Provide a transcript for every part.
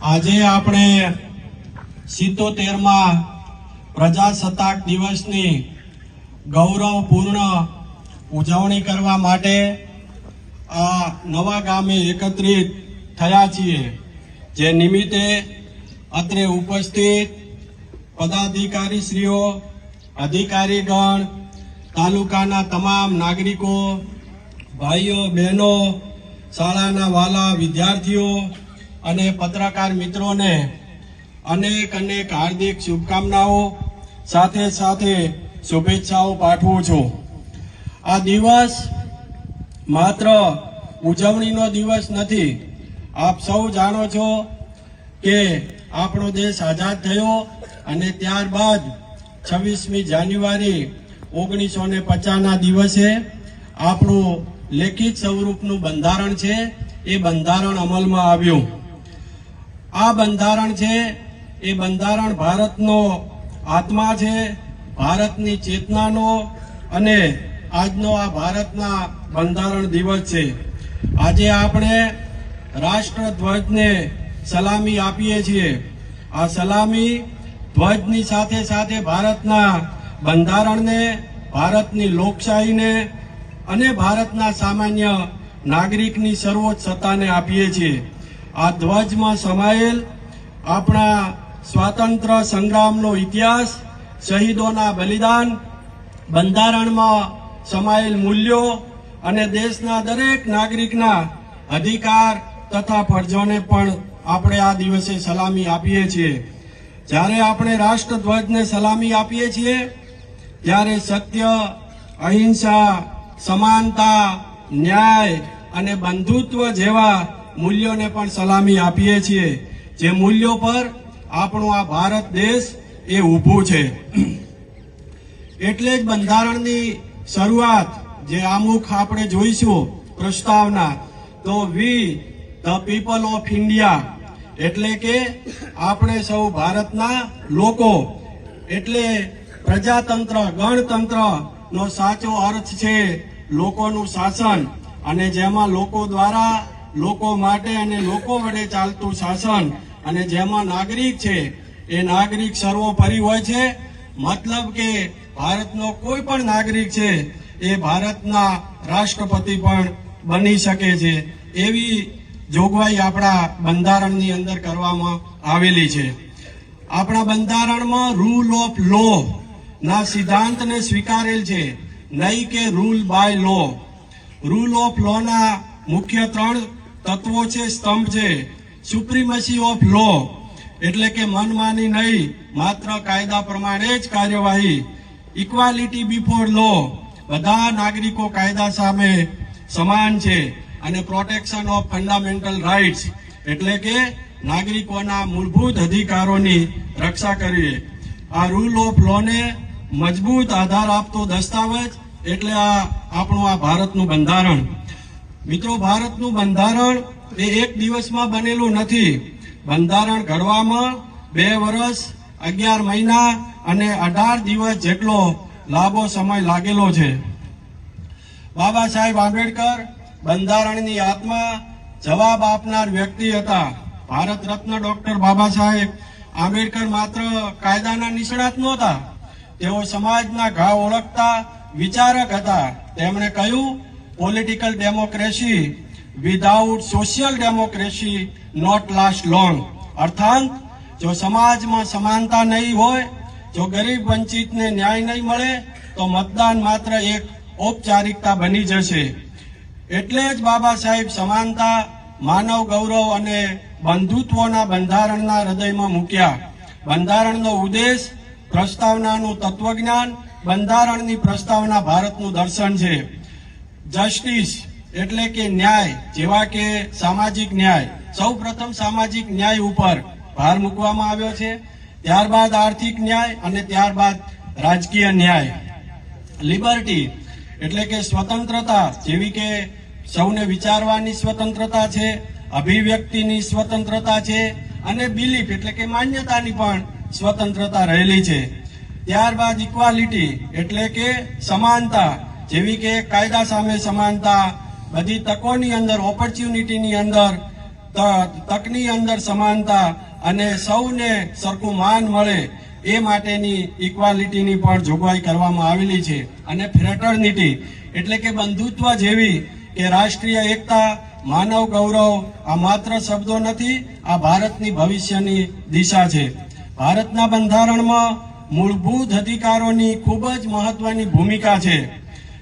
આજે આપણે 77માં પ્રજાસત્તાક દિવસની ગૌરવપૂર્ણ ઉજવણી કરવા માટે આ નવા ગામે એકત્રિત થયા છીએ, જે નિમિત્તે અત્રે ઉપસ્થિત પદાધિકારીશ્રીઓ, અધિકારીગણ, તાલુકાના તમામ નાગરિકો, ભાઈઓ બહેનો, શાળાના વાલા વિદ્યાર્થીઓ અને પત્રકાર મિત્રોને અનેક અનેક હાર્દિક શુભકામનાઓ સાથે સાથે શુભેચ્છાઓ પાઠવું છું। આ દિવસ માત્ર ઉજવણીનો દિવસ નથી। આપ સૌ જાણો છો કે આપણો દેશ આઝાદ થયો અને ત્યારબાદ 26મી જાન્યુઆરી 1950ના દિવસે આપણું લેખિત સ્વરૂપનું બંધારણ છે એ બંધારણ અમલમાં આવ્યું। આ બંધારણ છે એ બંધારણ ભારતનો આત્મા છે, ભારતની ચેતનાનો, અને આજનો આ ભારતના બંધારણ દિવસ છે। આજે આપણે રાષ્ટ્રધ્વજને સલામી આપીએ છીએ। આ સલામી ધ્વજની સાથે સાથે ભારતના બંધારણને, ભારતની લોકશાહીને અને ભારતના સામાન્ય નાગરિકની સર્વોચ્ચ સત્તાને આપીએ છીએ। આ ધ્વજમાં સમાયેલ આપણા સ્વાતંત્ર્ય સંગ્રામનો ઇતિહાસ, શહીદોના બલિદાન, બંધારણમાં સમાયેલ મૂલ્યો અને દેશના દરેક નાગરિકના અધિકાર તથા ફરજોને પણ આપણે આ દિવસે સલામી આપીએ છીએ। જ્યારે આપણે રાષ્ટ્રધ્વજને સલામી આપીએ છીએ ત્યારે સત્ય, અહિંસા, સમાનતા, ન્યાય અને બંધુત્વ જેવા મૂલ્યોને પણ સલામી આપીએ છીએ, જે મૂલ્યો પર આપણો આ ભારત દેશ એ ઊભું છે। એટલે જ બંધારણની શરૂઆત જે આમુખ આપણે જોઈશું પ્રસ્તાવના, તો વી ધ પીપલ ઓફ ઇન્ડિયા, એટલે કે આપણે સૌ ભારતના લોકો, એટલે પ્રજાતંત્ર, ગણતંત્ર નો સાચો અર્થ છે લોકોનું શાસન, અને જેમાં લોકો દ્વારા, લોકો માટે અને લોકો વડે ચાલતું શાસન, અને જેમાં નાગરિક છે એ નાગરિક સર્વોપરી હોય છે। મતલબ કે ભારતનો કોઈ પણ નાગરિક છે એ ભારતના રાષ્ટ્રપતિ પણ બની શકે છે, એવી જોગવાઈ આપણા બંધારણની અંદર કરવામાં આવેલી છે। આપણા બંધારણમાં રૂલ ઓફ લો ના સિદ્ધાંતને સ્વીકારેલ છે, નહીં કે rule by law. Rule of law ના મુખ્ય 3 તત્વો છે, સ્તંભ છે। સુપ્રીમસી ઓફ લો, એટલે કે મનમાની નહીં, માત્ર કાયદા પ્રમાણે જ કાર્યવાહી। ઇક્વાલિટી બિફોર લો, બધા નાગરિકો કાયદા સામે સમાન છે। અને પ્રોટેક્શન ઓફ ફંડામેન્ટલ રાઇટ્સ, એટલે કે નાગરિકોના મૂળભૂત અધિકારોની રક્ષા કરવી। આ રૂલ ઓફ લોને મજબૂત આધાર આપતો દસ્તાવેજ એટલે આ આપણું આ ભારતનું બંધારણ। મિત્રો, ભારતનું બંધારણ એ એક દિવસમાં બનેલું નથી। બંધારણ ઘડવામાં 2 વર્ષ, 11 મહિના અને 18 દિવસ જેટલો લાંબો સમય લાગેલો છે। બાબા સાહેબ આંબેડકર બંધારણની આત્મા, જવાબ આપનાર વ્યક્તિ હતા। ભારત રત્ન ડોક્ટર બાબા સાહેબ આંબેડકર માત્ર કાયદાના નિષ્ણાત નહોતા, તેઓ સમાજના ઘા ઓળખતા વિચારક હતા। તેમણે કહ્યું, political democracy without social democracy not last long, અર્થાત જો સમાજમાં સમાનતા નહીં હોય, જો ગરીબ વંચિતને ન્યાય નહીં મળે, તો મતદાન માત્ર એક ઔપચારિકતા બની જશે। એટલે જ બાબા સાહેબ સમાનતા, માનવ ગૌરવ અને બંધુત્વના બંધારણના હૃદયમાં મૂક્યા। બંધારણનો ઉદ્દેશ, પ્રસ્તાવનાનું તત્વજ્ઞાન, બંધારણની પ્રસ્તાવના ભારતનું દર્શન છે। જસ્ટિસ એટલે કે ન્યાય, જેવા કે સામાજિક ન્યાય, સૌ પ્રથમ સામાજિક ન્યાય ઉપર ભાર મૂકવામાં આવ્યો છે, ત્યારબાદ આર્થિક ન્યાય અને ત્યારબાદ રાજકીય ન્યાય। લિબર્ટી એટલે કે સ્વતંત્રતા, જેવી કે સૌને વિચારવાની સ્વતંત્રતા છે, અભિવ્યક્તિની સ્વતંત્રતા છે, અને બિલીફ એટલે કે માન્યતાની પણ સ્વતંત્રતા રહેલી છે। ત્યારબાદ ઇક્વાલિટી એટલે કે સમાનતા, જેવી કે કાયદા સામે સમાનતા, બધી તકોની અંદર, ઓપોર્ચ્યુનિટીની અંદર તકની અંદર સમાનતા અને સૌને સરખું માન મળે એ માટેની ઇક્વાલિટીની પણ જોગવાઈ કરવામાં આવેલી છે. અને ફ્રેટર્નિટી એટલે કે બંધુત્વ જેવી કે રાષ્ટ્રીય એકતા, માનવ ગૌરવ આ માત્ર શબ્દો નથી, આ ભારતની ભવિષ્યની દિશા છે. ભારતના બંધારણમાં મૂળભૂત અધિકારોની ખૂબ જ મહત્વની ભૂમિકા છે.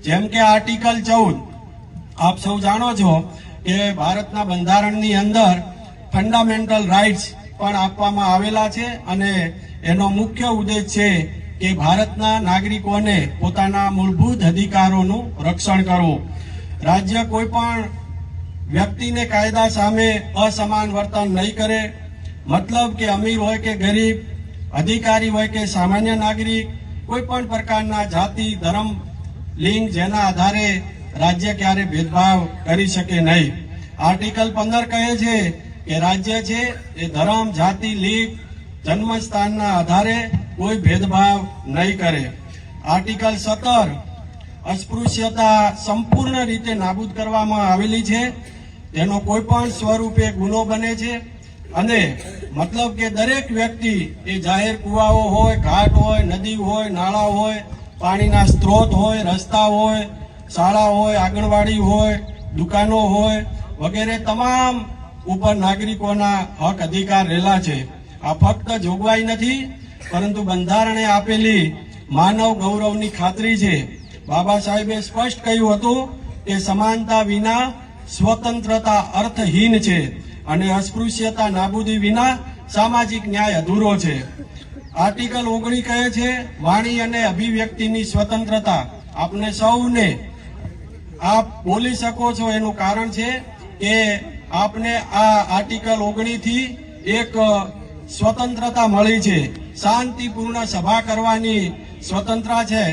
જેમ કે આર્ટિકલ 14, આપ સૌ જાણો છો કે ભારતના બંધારણની અંદર ફંડામેન્ટલ રાઇટ્સ પણ આપવામાં આવેલા છે અને એનો મુખ્ય ઉદ્દેશ છે કે ભારતના નાગરિકોને પોતાના મૂળભૂત અધિકારોનું રક્ષણ કરવું. રાજ્ય કોઈ પણ વ્યક્તિને કાયદા સામે અસમાન વર્તન નહીં કરે. મતલબ કે અમીર હોય કે ગરીબ, અધિકારી હોય કે સામાન્ય નાગરિક, કોઈ પણ પ્રકારના જાતિ, ધર્મ, લિંગ જેના આધારે રાજ્ય ક્યારે ભેદભાવ કરી શકે નહીં. આર્ટિકલ 15 કહે છે કે રાજ્ય છે એ ધર્મ, જાતિ, લિંગ, જન્મસ્થાનના આધારે કોઈ ભેદભાવ નહીં કરે. આર્ટિકલ 17 અસ્પૃશ્યતા સંપૂર્ણ રીતે નાબૂદ કરવામાં આવેલી છે. તેનો કોઈ પણ સ્વરૂપે ગુનો બને છે અને મતલબ કે દરેક વ્યક્તિ એ જાહેર કુવાઓ હોય, ઘાટ હોય, નદી હોય, નાળા હોય, પાણીના સ્ત્રોત હોય, રસ્તા હોય, શાળા હોય, આંગણવાડી હોય, દુકાનો હોય વગેરે તમામ ઉપર નાગરિકોના હક અધિકાર રહેલા છે. આ ફક્ત જોગવાઈ નથી પરંતુ બંધારણે આપેલી માનવ ગૌરવની ખાતરી છે. બાબા સાહેબે સ્પષ્ટ કહ્યું હતું કે સમાનતા વિના સ્વતંત્રતા અર્થહીન છે અને અસ્પૃશ્યતા નાબૂદી વિના સામાજિક ન્યાય અધૂરો છે. આર્ટિકલ 19 કહે છે વાણી અને અભિવ્યક્તિની સ્વતંત્રતા. આપને સૌને આપ બોલી શકો છો એનું કારણ છે કે આપને આ આર્ટિકલ 19 થી એક સ્વતંત્રતા મળી છે. શાંતિપૂર્ણ સભા કરવાની સ્વતંત્રતા છે.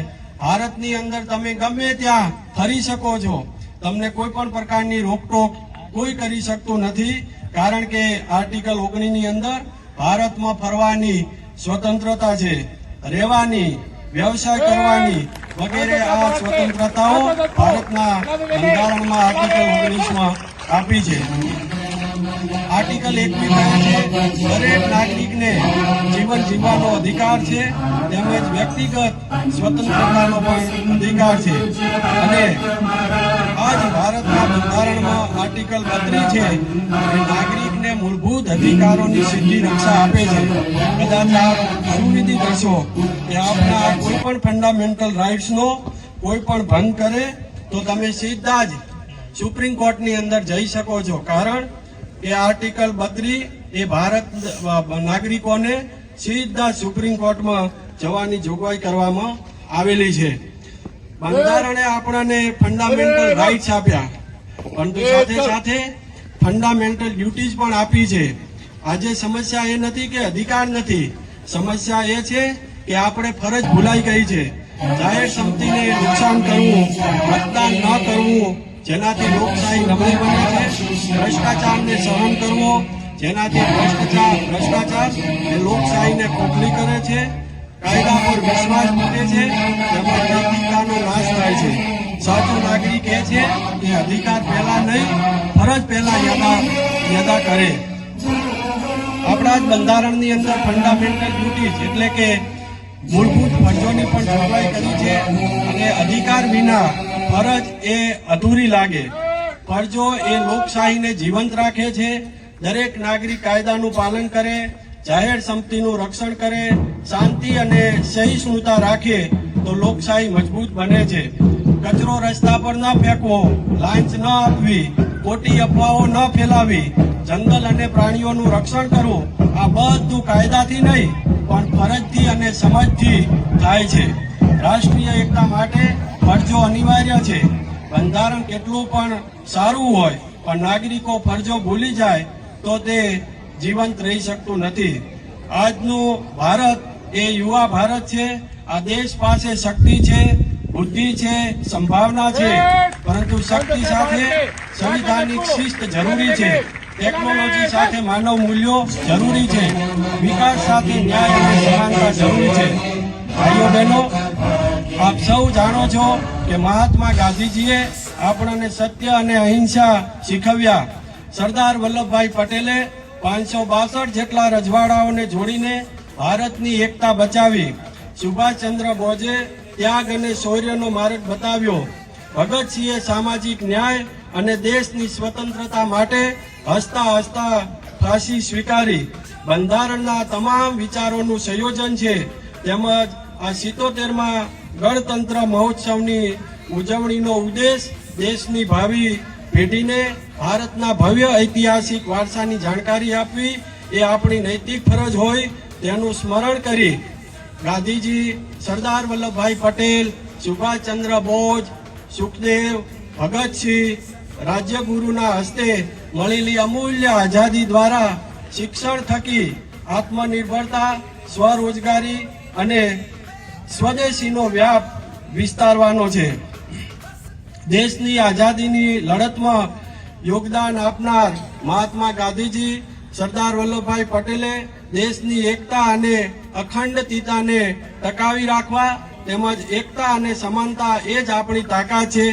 ભારતની અંદર તમે ગમે ત્યાં ફરી શકો છો. તમને કોઈ પણ પ્રકારની રોકટોક કોઈ કરી શકતું નથી કારણ કે આર્ટિકલ 19 ની અંદર ભારતમાં ફરવાની સ્વતંત્રતા છે, રહેવાની, વ્યવસાય કરવાની વગેરે આ સ્વતંત્રતાઓ ભારતના બંધારણમાં આર્ટિકલ 19માં આપી છે. આર્ટિકલ 21 કહે છે દરેક નાગરિકને જીવન જીવવાનો અધિકાર છે તેમજ વ્યક્તિગત સ્વતંત્રતાનો પણ અધિકાર છે. અને આજ ભારતના બંધારણમાં આર્ટિકલ 32 છે એ નાગરિકને મૂળભૂત અધિકારોની સીધી રક્ષા આપે છે. કદાચ આપ સુવિધિ કરશો કે આપના કોઈ પણ ફંડામેન્ટલ રાઇટ્સનો કોઈ પણ ભંગ કરે તો તમે સીધા જ સુપ્રીમ કોર્ટની અંદર જઈ શકો છો. કારણ કે આર્ટિકલ 32 એ ભારત નાગરિકોને સીધા સુપ્રીમ કોર્ટમાં જવાની જોગવાઈ કરવામાં આવેલી છે. બંધારણે આપણને ફંડામેન્ટલ રાઇટ્સ આપ્યા પરંતુ સાથે સાથે ફંડામેન્ટલ ડ્યુટીઝ પણ આપી છે. આજે સમસ્યા એ નથી કે અધિકાર નથી, સમસ્યા એ છે કે આપણે ફરજ ભૂલાઈ ગઈ છે. જાહેર સંપત્તિને નુકસાન કરવું, મતદાન ન કરવું જેનાથી લોકશાહી નબળી બને છે, ભ્રષ્ટાચારને સહન કરવો જેનાથી ભ્રષ્ટાચાર એ લોકશાહીને ખોખલી કરે છે, કાયદા પર વિશ્વાસ મૂકે છે, તેમાં નૈતિકતાનો નાશ થાય છે. સાચો નાગરિક એ છે કે અધિકાર પહેલા નહીં, ફરજ પહેલા યાદા કરે. આપણા જ બંધારણની અંદર ફંડામેન્ટલ ડ્યુટીઝ એટલે કે મૂળભૂત ફરજોની પણ જોગવાઈ કરી છે અને અધિકાર વિના ફરજ એ અધૂરી લાગે. ફરજો એ લોકશાહીને જીવંત રાખે છે. દરેક નાગરિક કાયદાનું પાલન કરે, જાહેર સંપત્તિનું રક્ષણ કરે, શાંતિ અને સહિષ્ણુતા રાખે તો લોકશાહી મજબૂત બને છે. કચરો રસ્તા પર ન ફેંકવો, લાંચ ન આપવી, ખોટી અફવાઓ ન ફેલાવી, જંગલ અને પ્રાણીઓનું રક્ષણ કરવું આ બધું કાયદાથી નહીં પણ ફરજથી અને સમજથી થાય છે. રાષ્ટ્રીય એકતા માટે ફરજો અનિવાર્ય છે. બંધારણ કેટલું પણ સારું હોય પણ નાગરિકો ફરજો ભૂલી જાય તો તે જીવંત રહી શકતું નથી. આજનું ભારત એ યુવા ભારત છે. આ દેશ પાસે શક્તિ છે, બુદ્ધિ છે, સંભાવના છે, પરંતુ શક્તિ સાથે સંવિધાનિક શિસ્ત જરૂરી છે. ટેકનોલોજી સાથે માનવ મૂલ્યો જરૂરી છે. વિકાસ સાથે ન્યાય અને સમાનતા જરૂરી છે. ભાઈઓ બહેનો, આપ સૌ જાણો છો કે મહાત્મા ગાંધીજીએ આપણને સત્ય અને અહિંસા શીખવ્યા. સરદાર વલ્લભભાઈ પટેલે 562 જેટલા રજવાડાઓને જોડીને ભારતની એકતા બચાવી. સુભાષચંદ્ર બોઝે ત્યાગ અને શૌર્યનો માર્ગ બતાવ્યો. ભગતસિંહે સામાજિક ન્યાય અને દેશની સ્વતંત્રતા માટે હસતા હસતા ફાંસી સ્વીકારી. બંધારણના તમામ વિચારોનું સંયોજન છે. તેમજ આ 77માં ગણતંત્ર મહોત્સવની ઉજવણીનો ઉદ્દેશ દેશની ભાવિ પેઢીને ભારતના ભવ્ય ઐતિહાસિક વારસાની જાણકારી આપવી એ આપણી નૈતિક ફરજ હોય તેનું સ્મરણ કરી ગાંધીજી, સરદાર વલ્લભભાઈ પટેલ, સુભાષચંદ્ર બોઝ, સુખદેવ, ભગતસિંહ, રાજ્યગુરુના હસ્તે મળેલી અમૂલ્ય આઝાદી દ્વારા શિક્ષણ થકી આત્મનિર્ભરતા, સ્વરોજગારી અને સ્વદેશીનો વ્યાપ વિસ્તારવાનો છે. દેશની આઝાદીની લડતમાં યોગદાન આપનાર મહાત્મા ગાંધીજી, સરદાર વલ્લભભાઈ પટેલે દેશની એકતા અને અખંડિતતાને ટકાવી રાખવા તેમજ એકતા અને સમાનતા એ જ આપણી તાકાત છે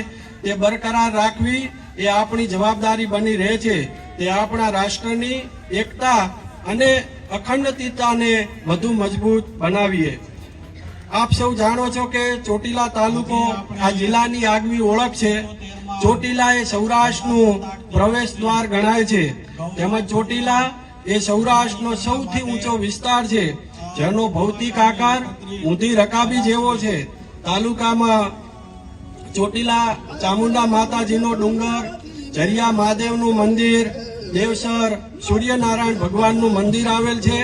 તે બરકરાર રાખવી એ આપણી જવાબદારી બની રહે છે. તે આપણા રાષ્ટ્રની એકતા અને અખંડિતતાને વધુ મજબૂત બનાવીએ. આપ સૌ જાણો છો કે ચોટીલા તાલુકો આ જિલ્લાની આગવી ઓળખ છે. ચોટીલા એ સૌરાષ્ટ્રનું પ્રવેશ દ્વાર ગણાય છે. તેમજ ચોટીલા એ સૌરાષ્ટ્રનો સૌથી ઊંચો વિસ્તાર છે, જેનો ભૌતિક આકાર ઊંધી રકાબી જેવો છે. તાલુકામાં ચોટીલા ચામુંડા માતાજીનો ડુંગર, જરિયા મહાદેવનું મંદિર, દેવસર સૂર્યનારાયણ ભગવાનનું મંદિર આવેલ છે,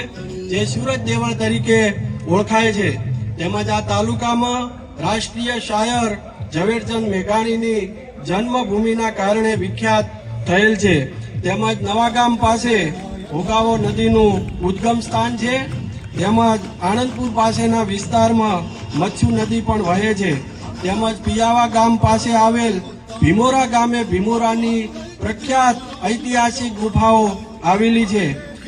જે સુરત દેવળ તરીકે ઓળખાય છે. તેમજ આ તાલુકામાં રાષ્ટ્રીય શાયર ઝવેરચંદ મેઘાણીની જન્મભૂમિના કારણે વિખ્યાત થયેલ છે. તેમજ નવાગામ પાસે ભોગાવો નદીનું ઉદ્ગમ સ્થાન છે. તેમજ આણંદપુર પાસેના વિસ્તારમાં મચ્છુ નદી પણ વહે છે. તેમજ પિયાવા ગામ પાસે આવેલ ભીમોરા ગામે ભીમોરાની પ્રખ્યાત ઐતિહાસિક ગુફાઓ આવેલી છે.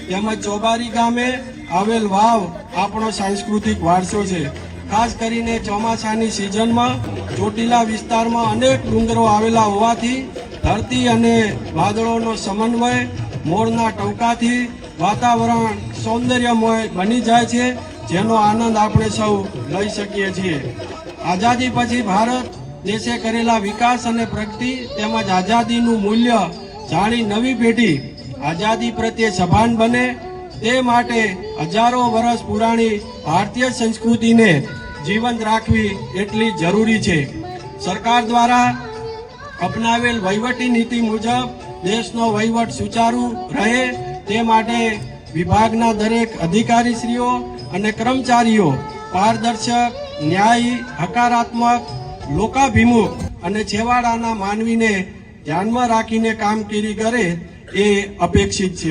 તેમજ ચોબારી ગામે આવેલ વાવ આપણો સાંસ્કૃતિક વારસો છે. ખાસ કરીને ચોમાસાની સિઝનમાં ચોટીલા વિસ્તારમાં અનેક ડુંગરો આવેલા હોવાથી ધરતી અને વાદળોનો સમન્વય મોરના ટવકાથી વાતાવરણ સૌંદર્યમય બની જાય છે, જેનો આનંદ આપણે સૌ લઈ શકીએ છીએ. આઝાદી પછી ભારત દેશે કરેલા વિકાસ અને પ્રગતિ તેમજ આઝાદીનું મૂલ્ય જાણી નવી પેઢી આઝાદી પ્રત્યે સભાન બને તે માટે હજારો વર્ષ પુરાણી ભારતીય સંસ્કૃતિને જીવંત રાખવી એટલી જરૂરી છે. સરકાર દ્વારા અપનાવેલ વહીવટી નીતિ મુજબ દેશનો વહીવટ સુચારુ રહે તે માટે વિભાગના દરેક અધિકારીશ્રીઓ અને કર્મચારીઓ પારદર્શક, ન્યાયી, હકારાત્મક, લોકાભિમુખ અને છેવાડાના માનવીને ધ્યાનમાં રાખીને કામગીરી કરે એ અપેક્ષિત છે.